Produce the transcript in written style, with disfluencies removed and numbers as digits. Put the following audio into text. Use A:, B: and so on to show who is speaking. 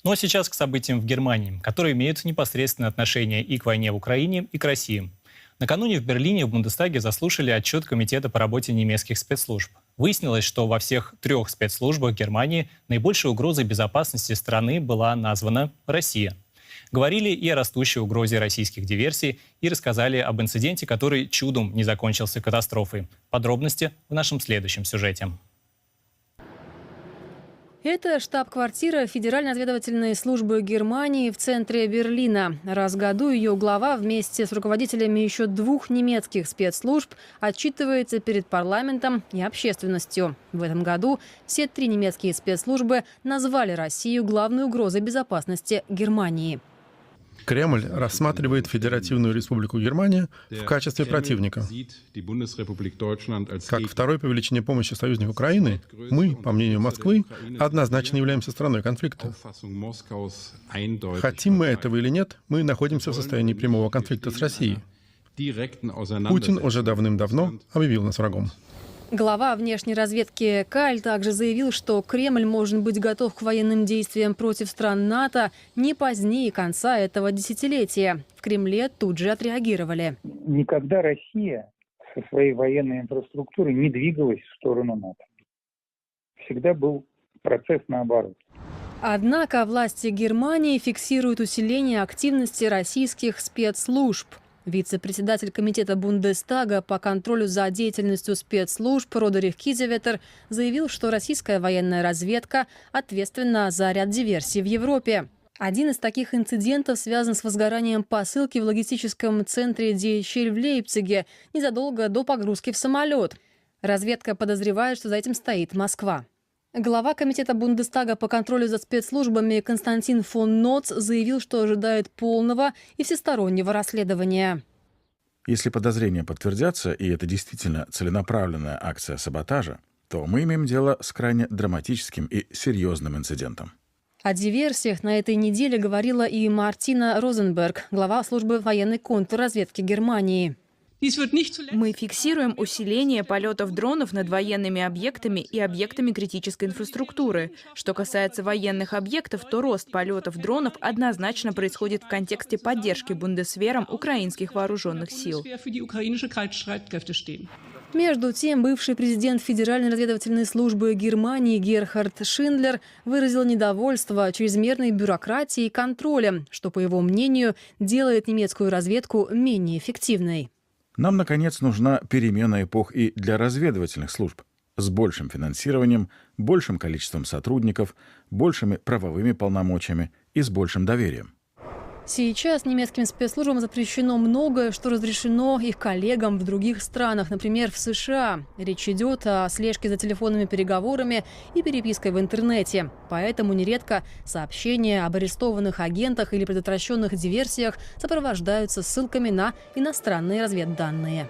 A: Ну а сейчас к событиям в Германии, которые имеют непосредственное отношение и к войне в Украине, и к России. Накануне в Берлине в Бундестаге заслушали отчет Комитета по работе немецких спецслужб. Выяснилось, что во всех 3 спецслужбах Германии наибольшей угрозой безопасности страны была названа Россия. Говорили и о растущей угрозе российских диверсий, и рассказали об инциденте, который чудом не закончился катастрофой. Подробности в нашем следующем сюжете.
B: Это штаб-квартира Федеральной разведывательной службы Германии в центре Берлина. Раз в году ее глава вместе с руководителями еще 2 немецких спецслужб отчитывается перед парламентом и общественностью. В этом году все 3 немецкие спецслужбы назвали Россию главной угрозой безопасности Германии.
C: Кремль рассматривает Федеративную Республику Германия в качестве противника. Как второй по величине помощи союзник Украины, мы, по мнению Москвы, однозначно являемся страной конфликта. Хотим мы этого или нет, мы находимся в состоянии прямого конфликта с Россией. Путин уже давным-давно объявил нас врагом.
B: Глава внешней разведки Кайль также заявил, что Кремль может быть готов к военным действиям против стран НАТО не позднее конца этого десятилетия. В Кремле тут же отреагировали.
D: Никогда Россия со своей военной инфраструктурой не двигалась в сторону НАТО. Всегда был процесс наоборот.
B: Однако власти Германии фиксируют усиление активности российских спецслужб. Вице-председатель комитета Бундестага по контролю за деятельностью спецслужб Родерих Кизеветер заявил, что российская военная разведка ответственна за ряд диверсий в Европе. Один из таких инцидентов связан с возгоранием посылки в логистическом центре DHL в Лейпциге незадолго до погрузки в самолет. Разведка подозревает, что за этим стоит Москва. Глава комитета Бундестага по контролю за спецслужбами Константин фон Ноц заявил, что ожидает полного и всестороннего расследования.
E: Если подозрения подтвердятся, и это действительно целенаправленная акция саботажа, то мы имеем дело с крайне драматическим и серьезным инцидентом.
B: О диверсиях на этой неделе говорила и Мартина Розенберг, глава службы военной контрразведки Германии.
F: Мы фиксируем усиление полетов дронов над военными объектами и объектами критической инфраструктуры. Что касается военных объектов, то рост полетов дронов однозначно происходит в контексте поддержки Бундесвером украинских вооруженных сил.
B: Между тем, бывший президент Федеральной разведывательной службы Германии Герхард Шиндлер выразил недовольство чрезмерной бюрократией и контролем, что, по его мнению, делает немецкую разведку менее эффективной.
E: Нам, наконец, нужна перемена эпох и для разведывательных служб с большим финансированием, большим количеством сотрудников, большими правовыми полномочиями и с большим доверием.
B: Сейчас немецким спецслужбам запрещено многое, что разрешено их коллегам в других странах, например, в США. Речь идет о слежке за телефонными переговорами и перепиской в интернете. Поэтому нередко сообщения об арестованных агентах или предотвращенных диверсиях сопровождаются ссылками на иностранные разведданные.